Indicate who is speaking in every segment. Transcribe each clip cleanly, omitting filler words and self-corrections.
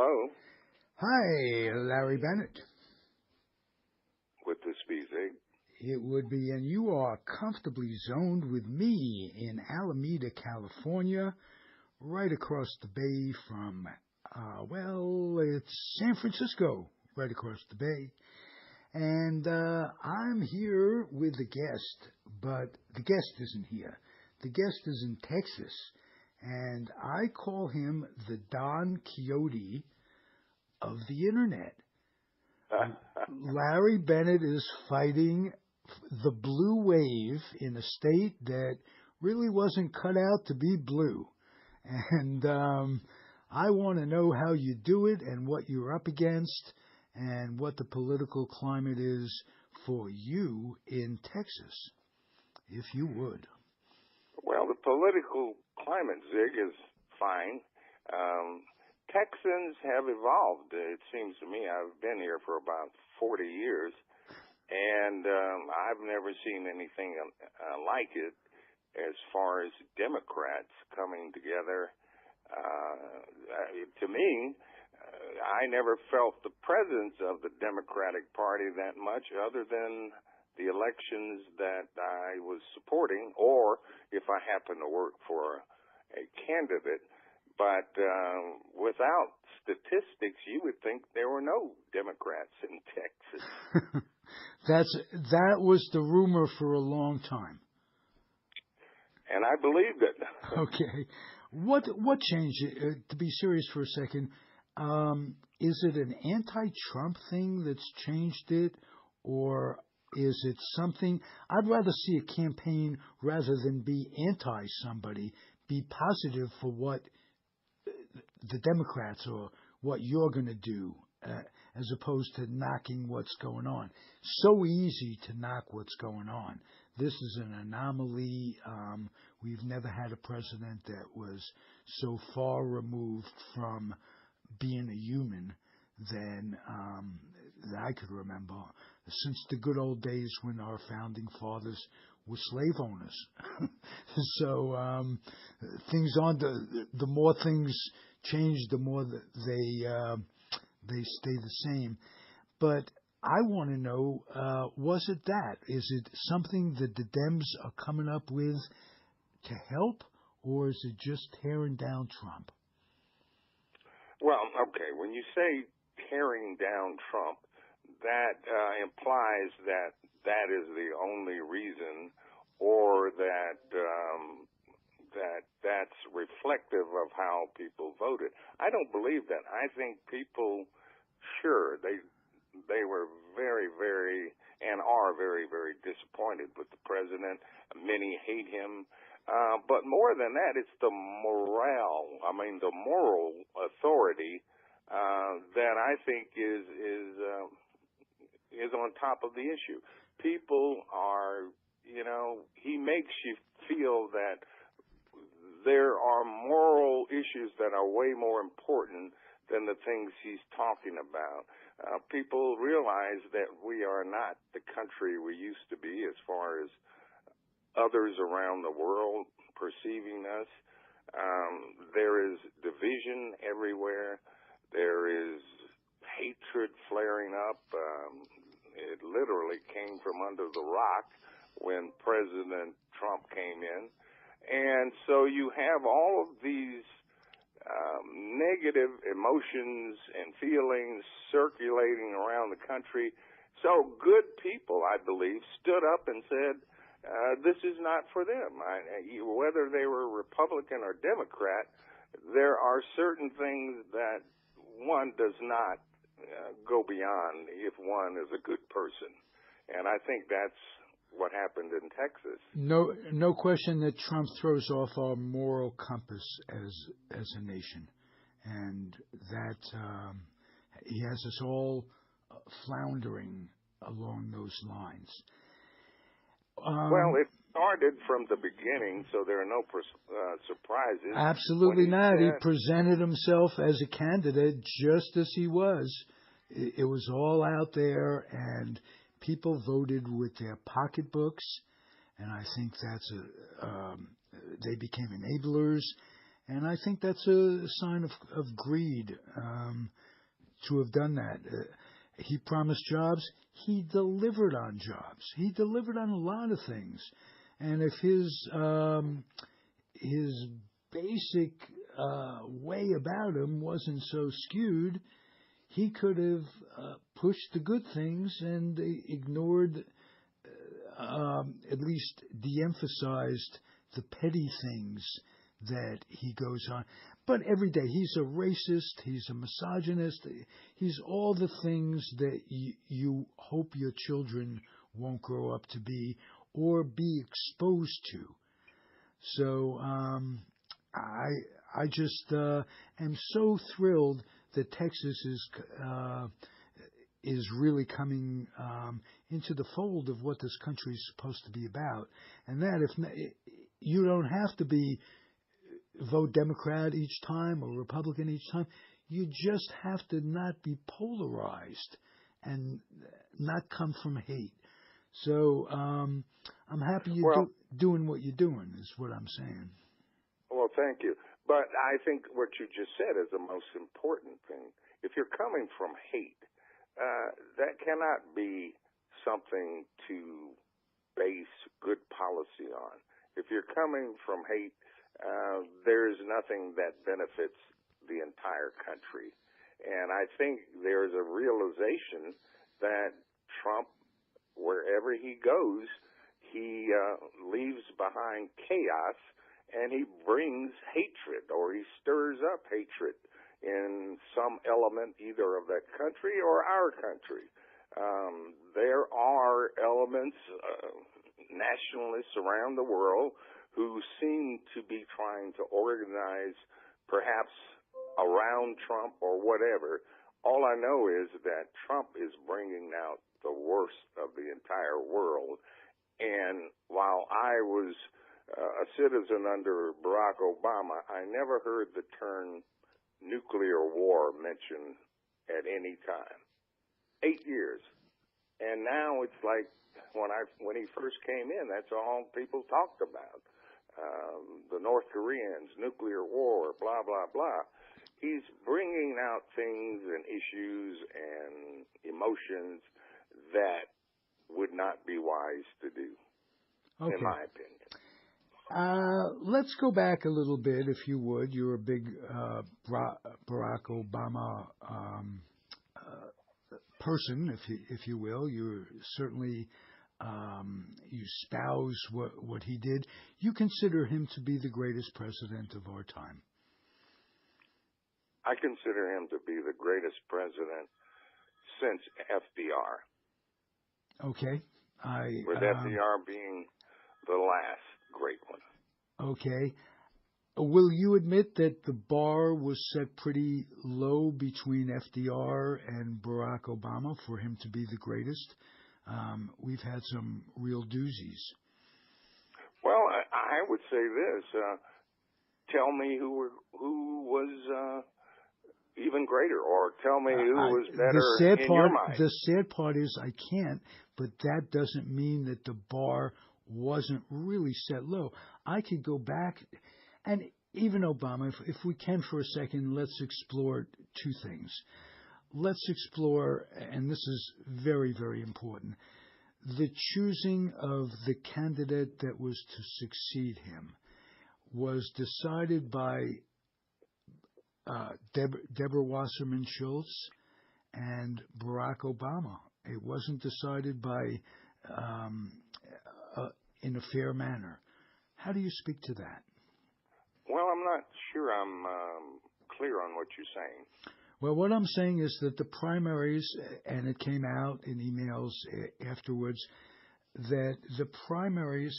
Speaker 1: Hello.
Speaker 2: Hi, Larry Bennett.
Speaker 1: Would this be Zig?
Speaker 2: It would be, and you are comfortably zoned with me in Alameda, California, right across the bay from, it's San Francisco, right across the bay. And I'm here with the guest, but the guest isn't here. The guest is in Texas, and I call him the Don Quixote of the Internet. Larry Bennett is fighting the blue wave in a state that really wasn't cut out to be blue. And I want to know how you do it and what you're up against and what the political climate is for you in Texas, if you would.
Speaker 1: Well, the political climate, Zig, is fine. Texans have evolved. It seems to me I've been here for about 40 years, and I've never seen anything like it as far as Democrats coming together. To me, I never felt the presence of the Democratic Party that much other than the elections that I was supporting, or if I happened to work for a candidate. But without statistics, you would think there were no Democrats in Texas.
Speaker 2: That was the rumor for a long time.
Speaker 1: And I believed it.
Speaker 2: Okay. What changed it? To be serious for a second, is it an anti-Trump thing that's changed it, or is it something? I'd rather see a campaign rather than be anti-somebody, be positive for what the Democrats or what you're going to do, as opposed to knocking what's going on. So easy to knock what's going on. This is an anomaly. We've never had a president that was so far removed from being a human than that I could remember since the good old days when our founding fathers were slave owners. So things on the more things change, the more they stay the same. But I want to know, was it that? Is it something that the Dems are coming up with to help, or is it just tearing down Trump?
Speaker 1: Well, okay, when you say tearing down Trump, that implies that that is the only reason, or that that's reflective of how people voted. I don't believe that. I think people, sure, they were very, very, and are very, very disappointed with the president. Many hate him. But more than that, it's the moral, the moral authority that I think is on top of the issue. People are, he makes you feel that there are moral issues that are way more important than the things he's talking about. People realize that we are not the country we used to be as far as others around the world perceiving us. There is division everywhere. There is hatred flaring up. It literally came from under the rock when President Trump came in. And so you have all of these negative emotions and feelings circulating around the country. So good people, I believe, stood up and said, this is not for them. Whether they were Republican or Democrat, there are certain things that one does not go beyond if one is a good person. And I think that's what happened in Texas.
Speaker 2: No question that Trump throws off our moral compass as a nation, and that he has us all floundering along those lines.
Speaker 1: Well, it started from the beginning, so there are no surprises.
Speaker 2: Absolutely not. He presented himself as a candidate just as he was. It was all out there, and people voted with their pocketbooks, and I think that's they became enablers, And I think that's a sign of greed to have done that. He promised jobs. He delivered on jobs. He delivered on a lot of things. And if his basic way about him wasn't so skewed, he could have pushed the good things and ignored, at least de-emphasized the petty things that he goes on. But every day he's a racist, he's a misogynist, he's all the things that you hope your children won't grow up to be or be exposed to. So I just am so thrilled that Texas is really coming into the fold of what this country is supposed to be about, and that if you don't have to vote Democrat each time or Republican each time, you just have to not be polarized and not come from hate. So I'm happy you're doing what you're doing, is what I'm saying.
Speaker 1: Well, thank you. But I think what you just said is the most important thing. If you're coming from hate, that cannot be something to base good policy on. If you're coming from hate, there's nothing that benefits the entire country. And I think there's a realization that Trump, wherever he goes, he leaves behind chaos, and he brings hatred, or he stirs up hatred in some element either of that country or our country. There are elements, nationalists around the world, who seem to be trying to organize perhaps around Trump or whatever. All I know is that Trump is bringing out the worst of the entire world. And while I was a citizen under Barack Obama, I never heard the term nuclear war mentioned at any time. 8 years. And now it's like when he first came in, that's all people talked about. The North Koreans, nuclear war, blah, blah, blah. He's bringing out things and issues and emotions that would not be wise to do, in my opinion.
Speaker 2: Let's go back a little bit, if you would. You're a big Barack Obama person, if you will. You're certainly you espouse what he did. You consider him to be the greatest president of our time.
Speaker 1: I consider him to be the greatest president since FDR.
Speaker 2: Okay.
Speaker 1: With FDR being the last great one.
Speaker 2: Okay. Will you admit that the bar was set pretty low between FDR and Barack Obama for him to be the greatest? We've had some real doozies.
Speaker 1: Well, I would say this. Tell me who was even greater, or tell me who was better in your mind.
Speaker 2: The sad part is I can't, but that doesn't mean that the bar wasn't really set low. I could go back, and even Obama, if we can for a second, let's explore two things. Let's explore, and this is very, very important, the choosing of the candidate that was to succeed him was decided by Deborah Wasserman Schultz and Barack Obama. It wasn't decided by in a fair manner. How do you speak to that?
Speaker 1: Well, I'm not sure I'm clear on what you're saying.
Speaker 2: Well, what I'm saying is that the primaries, and it came out in emails afterwards, that the primaries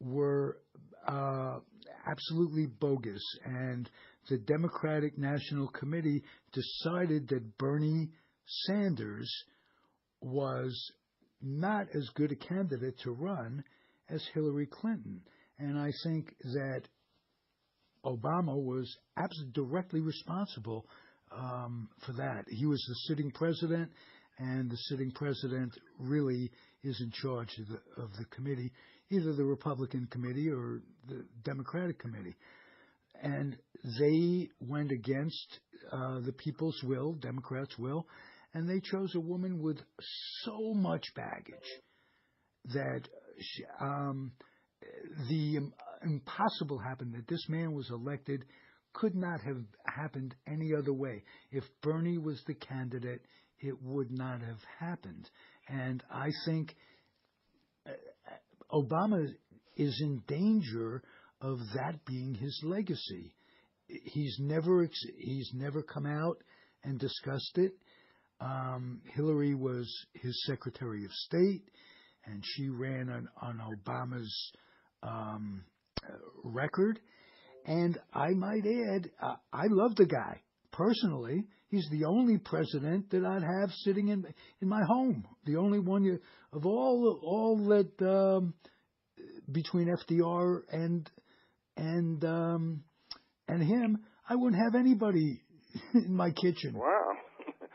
Speaker 2: were absolutely bogus, and the Democratic National Committee decided that Bernie Sanders was not as good a candidate to run as Hillary Clinton. And I think that Obama was absolutely directly responsible for that. He was the sitting president, and the sitting president really is in charge of the committee, either the Republican committee or the Democratic committee. and they went against the people's will, Democrats' will, and they chose a woman with so much baggage that the impossible happened, that this man was elected, could not have happened any other way. If Bernie was the candidate, it would not have happened. And I think Obama is in danger of that being his legacy. He's never come out and discussed it. Hillary was his Secretary of State, and she ran on Obama's record. And I might add, I love the guy personally. He's the only president that I'd have sitting in my home. The only one of all that between FDR and him, I wouldn't have anybody in my kitchen.
Speaker 1: Wow.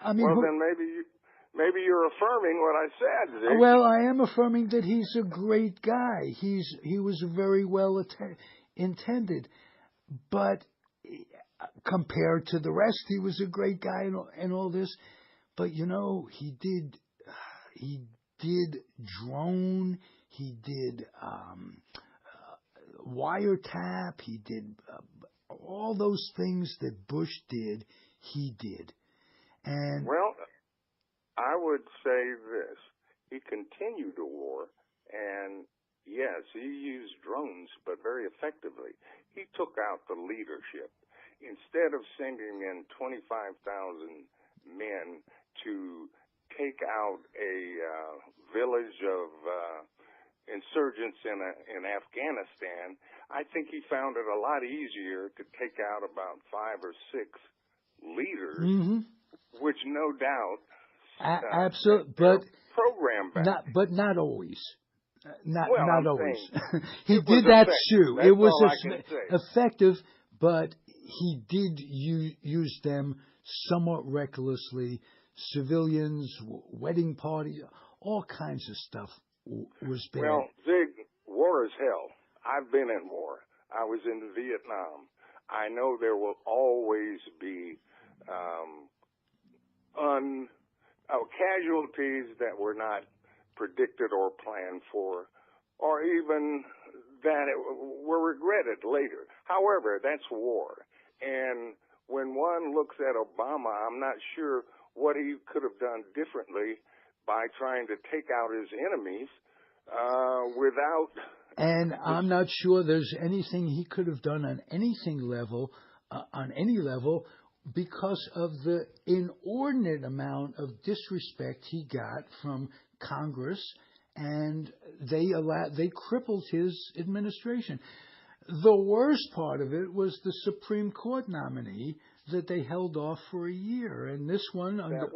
Speaker 2: I mean,
Speaker 1: well, then maybe you're affirming what I said, Zig.
Speaker 2: Well, I am affirming that he's a great guy. He was very well intended, but compared to the rest, he was a great guy and all this. But you know, he did drone, he did wiretap, he did all those things that Bush did. He did, and
Speaker 1: well, I would say this: he continued the war, and yes, he used drones, but very effectively. He took out the leadership. Instead of sending in 25,000 men to take out a village of insurgents in Afghanistan, I think he found it a lot easier to take out about 5 or 6 leaders, which no doubt
Speaker 2: absolutely, but
Speaker 1: program back.
Speaker 2: But not always. Not always. He
Speaker 1: It
Speaker 2: did
Speaker 1: was
Speaker 2: that
Speaker 1: effective.
Speaker 2: too.
Speaker 1: That's
Speaker 2: It was
Speaker 1: all I can say.
Speaker 2: effective, but he did use them somewhat recklessly. Civilians, wedding parties, all kinds of stuff was bad.
Speaker 1: Well, Zig, war is hell. I've been in war. I was in Vietnam. I know there will always be casualties that were not predicted or planned for, or even that were regretted later. However, that's war. And when one looks at Obama, I'm not sure what he could have done differently by trying to take out his enemies without...
Speaker 2: And I'm not sure there's anything he could have done on any level, because of the inordinate amount of disrespect he got from Congress, and they crippled his administration. The worst part of it was the Supreme Court nominee that they held off for a year, and this one that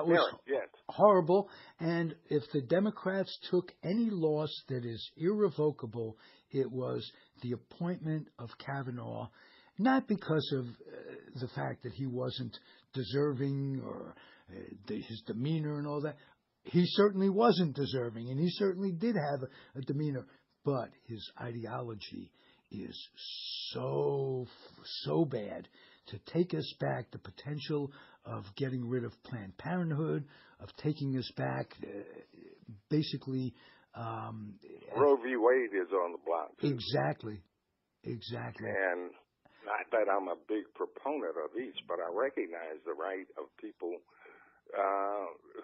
Speaker 2: was
Speaker 1: yes.
Speaker 2: horrible. And if the Democrats took any loss that is irrevocable, it was the appointment of Kavanaugh, not because of the fact that he wasn't deserving or his demeanor and all that. He certainly wasn't deserving, and he certainly did have a demeanor, but his ideology is so bad to take us back, the potential of getting rid of Planned Parenthood, of taking us back, basically...
Speaker 1: Roe v. Wade is on the block.
Speaker 2: Exactly.
Speaker 1: And not that I'm a big proponent of each, but I recognize the right of people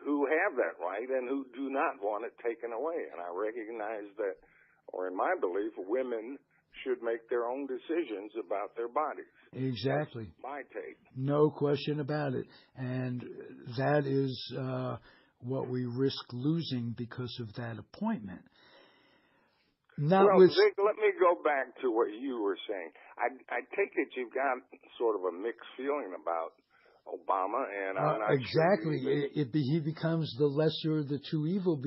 Speaker 1: who have that right and who do not want it taken away. And I recognize that, or in my belief, women should make their own decisions about their bodies.
Speaker 2: Exactly.
Speaker 1: That's my take.
Speaker 2: No question about it. And that is what we risk losing because of that appointment.
Speaker 1: Zig, let me go back to what you were saying. I take it you've got sort of a mixed feeling about Obama, and I'm not
Speaker 2: exactly.
Speaker 1: sure
Speaker 2: He becomes the lesser of the two evil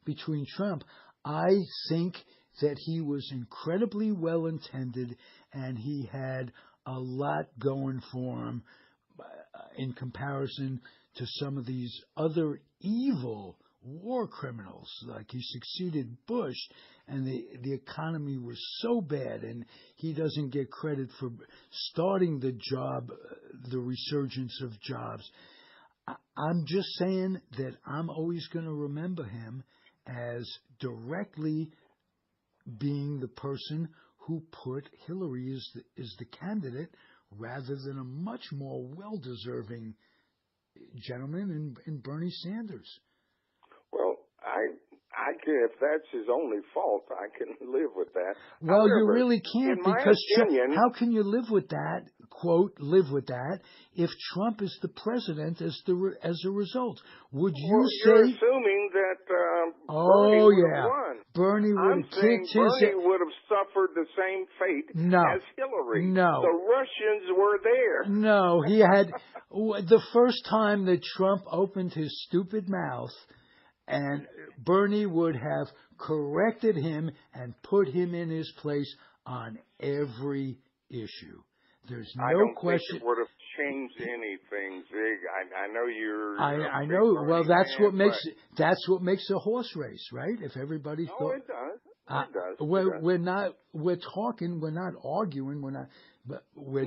Speaker 2: between Trump. I think that he was incredibly well intended, and he had a lot going for him in comparison to some of these other evil war criminals. Like he succeeded Bush, and the economy was so bad, and he doesn't get credit for starting the resurgence of jobs. I'm just saying that I'm always going to remember him as directly being the person who put Hillary as the candidate rather than a much more well-deserving gentleman in Bernie Sanders.
Speaker 1: Well, I can, if that's his only fault, I can live with that.
Speaker 2: Well,
Speaker 1: However,
Speaker 2: you really can't,
Speaker 1: in my
Speaker 2: because
Speaker 1: opinion,
Speaker 2: how can you live with that, quote, live with that, if Trump is the president as a result? Would you
Speaker 1: well,
Speaker 2: say...
Speaker 1: you're assuming that Bernie would have won.
Speaker 2: Bernie would
Speaker 1: I'm
Speaker 2: have
Speaker 1: saying
Speaker 2: kicked his...
Speaker 1: Bernie would have suffered the same fate as Hillary.
Speaker 2: No.
Speaker 1: The Russians were there.
Speaker 2: No, he had... The first time that Trump opened his stupid mouth, and Bernie would have corrected him and put him in his place on every issue. There's no
Speaker 1: I don't
Speaker 2: question.
Speaker 1: think it would have changed anything, Zig. I know you're.
Speaker 2: I know. Well, that's what makes a horse race, right? If everybody thought.
Speaker 1: It does. It does.
Speaker 2: We're not. We're talking. We're not arguing. We're not. But we're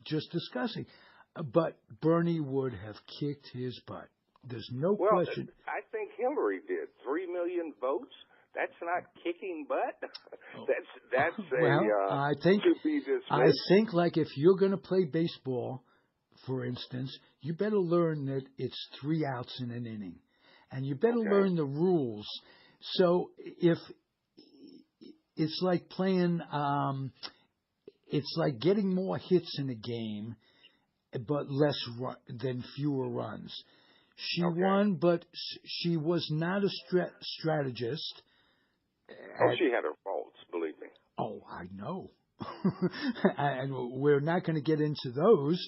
Speaker 2: just discussing. But Bernie would have kicked his butt. There's no question.
Speaker 1: I think Hillary did 3 million votes. That's not kicking butt. That's
Speaker 2: I think
Speaker 1: to be dismissed.
Speaker 2: I think like if you're going to play baseball, for instance, you better learn that it's 3 outs in an inning, and you better learn the rules. So if it's like playing, it's like getting more hits in a game, but than fewer runs. She won, but she was not a strategist.
Speaker 1: She had her faults, believe me.
Speaker 2: Oh, I know. And we're not going to get into those.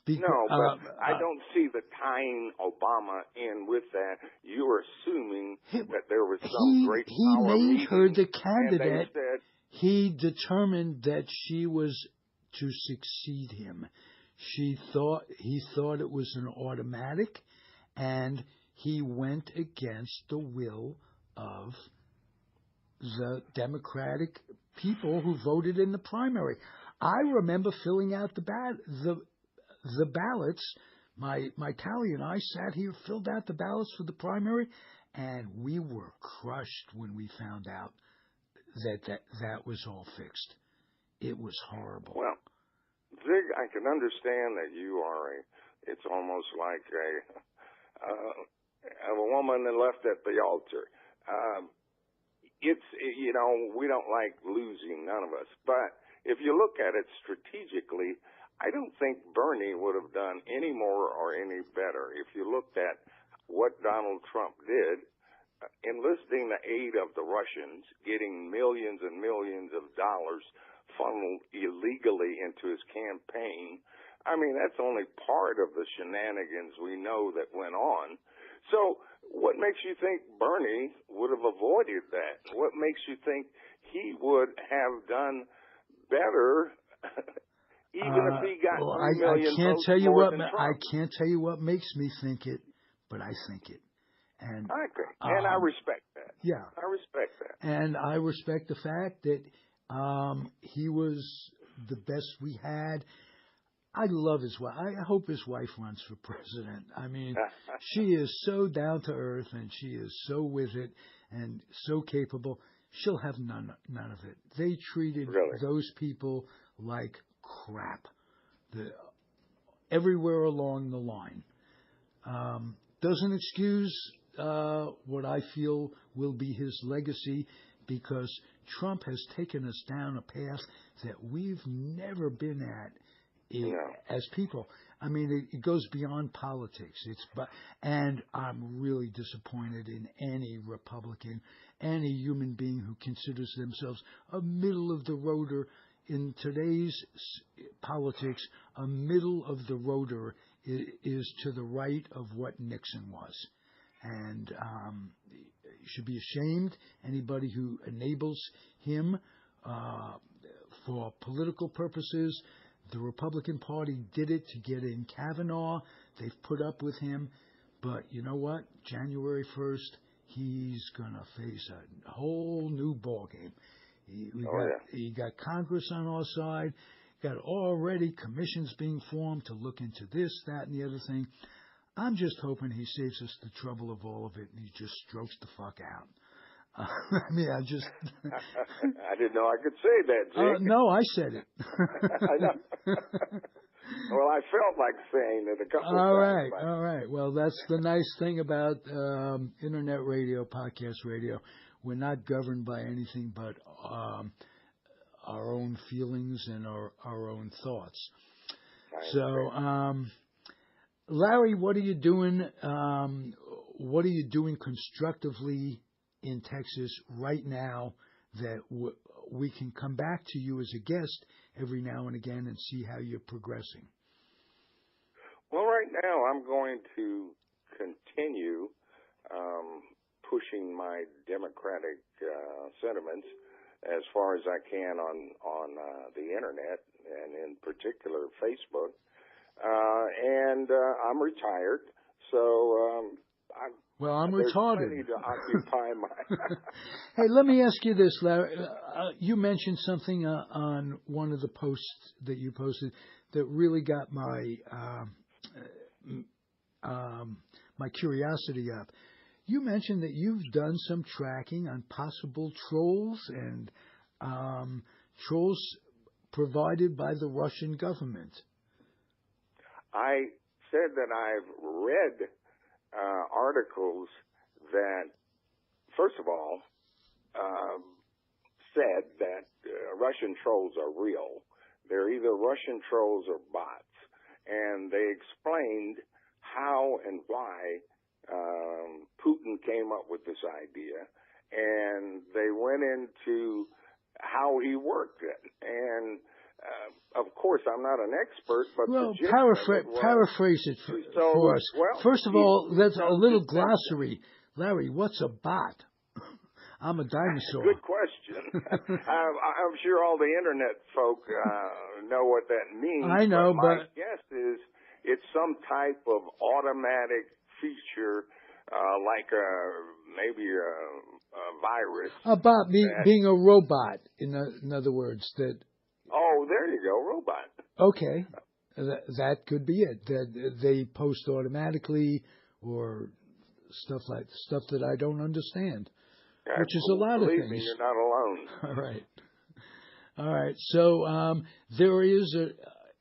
Speaker 1: No, but I don't see the tying Obama in with that. You're assuming that there was some great power
Speaker 2: He made her the
Speaker 1: And
Speaker 2: candidate.
Speaker 1: they said,
Speaker 2: he determined that she was to succeed him. He thought it was an automatic, and he went against the will of the Democratic people who voted in the primary. I remember filling out the ballots. My tally and I sat here, filled out the ballots for the primary, and we were crushed when we found out that was all fixed. It was horrible.
Speaker 1: Well, Zig, I can understand that you are it's almost like a woman that left at the altar. We don't like losing, none of us. But if you look at it strategically, I don't think Bernie would have done any more or any better. If you looked at what Donald Trump did, enlisting the aid of the Russians, getting millions and millions of dollars funneled illegally into his campaign, I mean, that's only part of the shenanigans we know that went on. So what makes you think Bernie would have avoided that? What makes you think he would have done better even if he got 3 million votes more than Trump?
Speaker 2: I can't tell you what makes me think it, but I think it. And
Speaker 1: I agree. And I respect that.
Speaker 2: Yeah.
Speaker 1: I respect that.
Speaker 2: And I respect the fact that he was the best we had. I love his wife. I hope his wife runs for president. I mean, she is so down to earth, and she is so with it and so capable. She'll have none of it. They treated those people like crap everywhere along the line. Doesn't excuse what I feel will be his legacy, because Trump has taken us down a path that we've never been at as people. I mean, it goes beyond politics. And I'm really disappointed in any Republican, any human being who considers themselves a middle of the roader. In today's politics, a middle of the roader is to the right of what Nixon was. And you should be ashamed, anybody who enables him for political purposes. The Republican Party did it to get in Kavanaugh. They've put up with him. But you know what? January 1st, he's going to face a whole new ball game. He got Congress on our side, got already commissions being formed to look into this, that, and the other thing. I'm just hoping he saves us the trouble of all of it and he just strokes the fuck out. I mean, I just...
Speaker 1: I didn't know I could say that, Zig.
Speaker 2: No, I said it.
Speaker 1: I know. Well, I felt like saying it a couple of times.
Speaker 2: All right. Well, that's the nice thing about internet radio, podcast radio. We're not governed by anything but our own feelings and our own thoughts. So, Larry, what are you doing? What are you doing constructively in Texas right now that we can come back to you as a guest every now and again and see how you're progressing?
Speaker 1: Well, right now I'm going to continue pushing my democratic sentiments as far as I can on the internet and in particular Facebook. And I'm retired, so
Speaker 2: I'm retarded.
Speaker 1: Plenty to occupy my.
Speaker 2: Hey, let me ask you this, Larry. You mentioned something on one of the posts that you posted that really got my my curiosity up. You mentioned that you've done some tracking on possible trolls and trolls provided by the Russian government.
Speaker 1: I said that I've read articles that, first of all, said that Russian trolls are real. They're either Russian trolls or bots. And they explained how and why Putin came up with this idea. And they went into how he worked it. And of course, I'm not an expert, but
Speaker 2: paraphrase it for us.
Speaker 1: Well,
Speaker 2: first of all, that's a little glossary. Larry, what's a bot? I'm a dinosaur.
Speaker 1: Good question. I'm sure all the internet folk know what that means.
Speaker 2: I know,
Speaker 1: but my guess is it's some type of automatic feature, like maybe a virus.
Speaker 2: A bot being a robot, in other words, that.
Speaker 1: Oh, there you go, robot.
Speaker 2: Okay, that could be it. That they post automatically or stuff that I don't understand, which is a lot of things.
Speaker 1: Believe me, you're not alone.
Speaker 2: All right. So there is,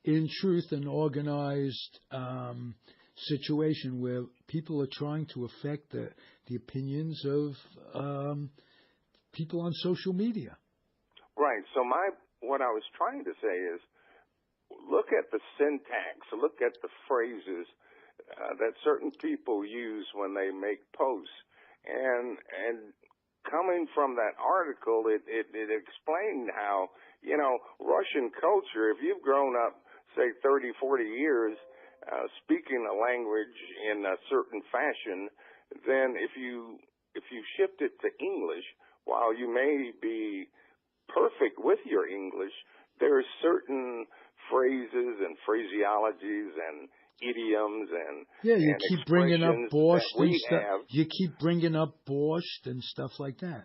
Speaker 2: in truth, an organized situation where people are trying to affect the opinions of people on social media.
Speaker 1: Right. So what I was trying to say is, look at the syntax, look at the phrases that certain people use when they make posts, and coming from that article, it explained how, Russian culture, if you've grown up, say, 30, 40 years speaking a language in a certain fashion, then if you shift it to English, while you may be perfect with your English, there are certain phrases and phraseologies and idioms and
Speaker 2: you keep bringing up borscht and
Speaker 1: stuff.
Speaker 2: You keep bringing up borscht and stuff like that.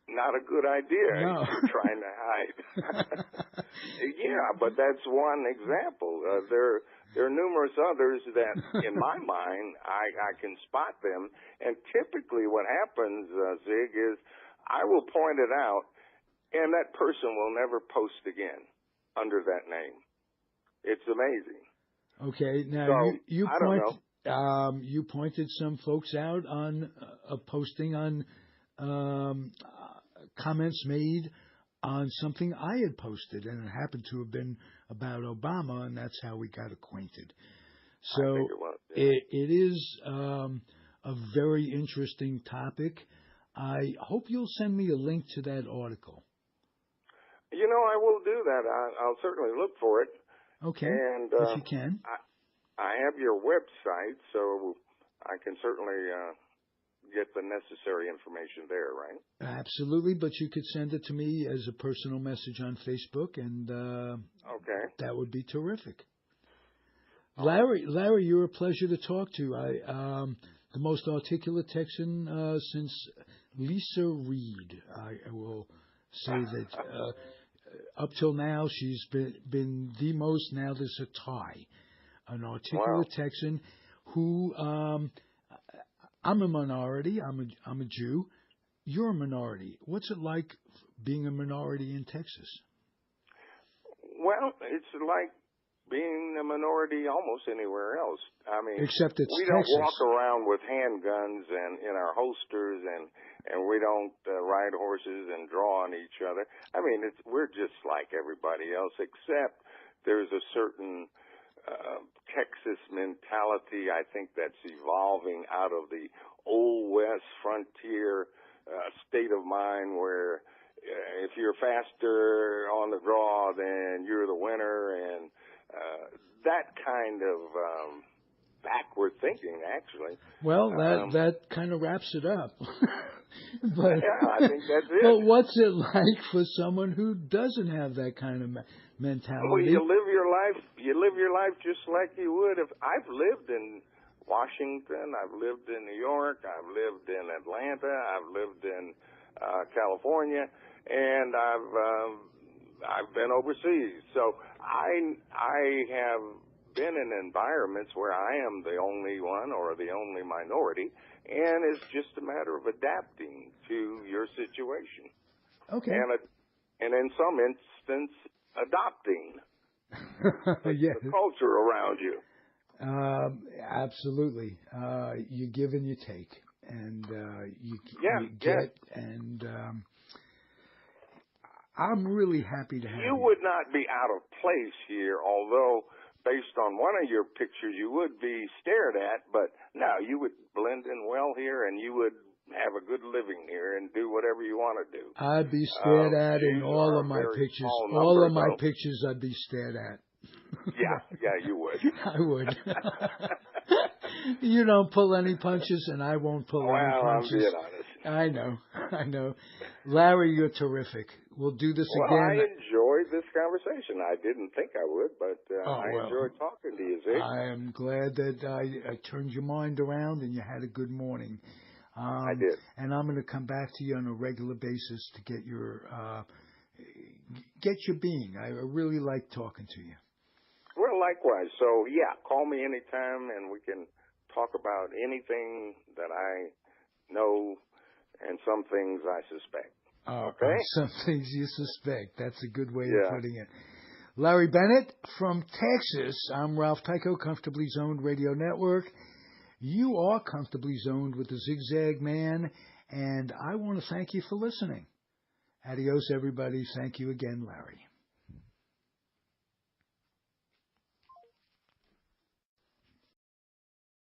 Speaker 1: Not a good idea.
Speaker 2: No.
Speaker 1: If you're trying to hide. Yeah, but that's one example. There are numerous others that, in my mind, I can spot them. And typically, what happens, Zig, is I will point it out, and that person will never post again under that name. It's amazing.
Speaker 2: Okay, now
Speaker 1: so,
Speaker 2: you pointed some folks out on posting on comments made on something I had posted, and it happened to have been about Obama, and that's how we got acquainted. So
Speaker 1: I think it was, yeah.
Speaker 2: it is a very interesting topic. I hope you'll send me a link to that article.
Speaker 1: I will do that. I'll certainly look for it.
Speaker 2: Okay,
Speaker 1: and,
Speaker 2: if you can.
Speaker 1: I have your website, so I can certainly get the necessary information there, right?
Speaker 2: Absolutely, but you could send it to me as a personal message on Facebook, and
Speaker 1: okay,
Speaker 2: that would be terrific. Larry, you're a pleasure to talk to. the most articulate Texan since Lisa Reed. I will say that up till now she's been the most. Now there's a tie. An articulate Texan who I'm a minority. I'm a Jew. You're a minority. What's it like being a minority in Texas?
Speaker 1: Well, it's like being a minority almost anywhere else. I mean,
Speaker 2: except it's
Speaker 1: we
Speaker 2: Texas.
Speaker 1: don't walk around with handguns and in our holsters, and we don't ride horses and draw on each other. I mean, we're just like everybody else, except there's a certain Texas mentality, I think, that's evolving out of the old West frontier state of mind where if you're faster on the draw, then you're the winner, and that kind of backward thinking, actually.
Speaker 2: Well, that kind of wraps it up. But,
Speaker 1: yeah, I think that's it.
Speaker 2: But what's it like for someone who doesn't have that kind of mentality?
Speaker 1: Well, you live your life just like you would if I've lived in Washington, I've lived in New York, I've lived in Atlanta, I've lived in California, and I've been overseas. So I have been in environments where I am the only one or the only minority, and it's just a matter of adapting to your situation.
Speaker 2: Okay.
Speaker 1: And in some instance, adopting the culture around you.
Speaker 2: Absolutely. You give and you take, and you get, and I'm really happy to have you.
Speaker 1: You would not be out of place here, although based on one of your pictures, you would be stared at, but no, you would blend in well here, and you would have a good living here and do whatever you want to do.
Speaker 2: I'd be stared at in all of my pictures. All of my pictures I'd be stared at.
Speaker 1: Yeah, you would.
Speaker 2: I would. You don't pull any punches, and I won't pull any punches.
Speaker 1: I'm being honest.
Speaker 2: I know. Larry, you're terrific. We'll do this again.
Speaker 1: I enjoyed this conversation. I didn't think I would, but I enjoyed talking to you, Zig.
Speaker 2: I am glad that I turned your mind around and you had a good morning.
Speaker 1: I did.
Speaker 2: And I'm going to come back to you on a regular basis to get your being. I really like talking to you.
Speaker 1: Well, likewise. So, call me anytime, and we can talk about anything that I know and some things I suspect. Okay?
Speaker 2: Some things you suspect. That's a good way of putting it. Larry Bennett from Texas. I'm Ralph Tycho, Comfortably Zoned Radio Network. You are comfortably zoned with the Zig Zag Man, and I want to thank you for listening. Adios, everybody. Thank you again, Larry.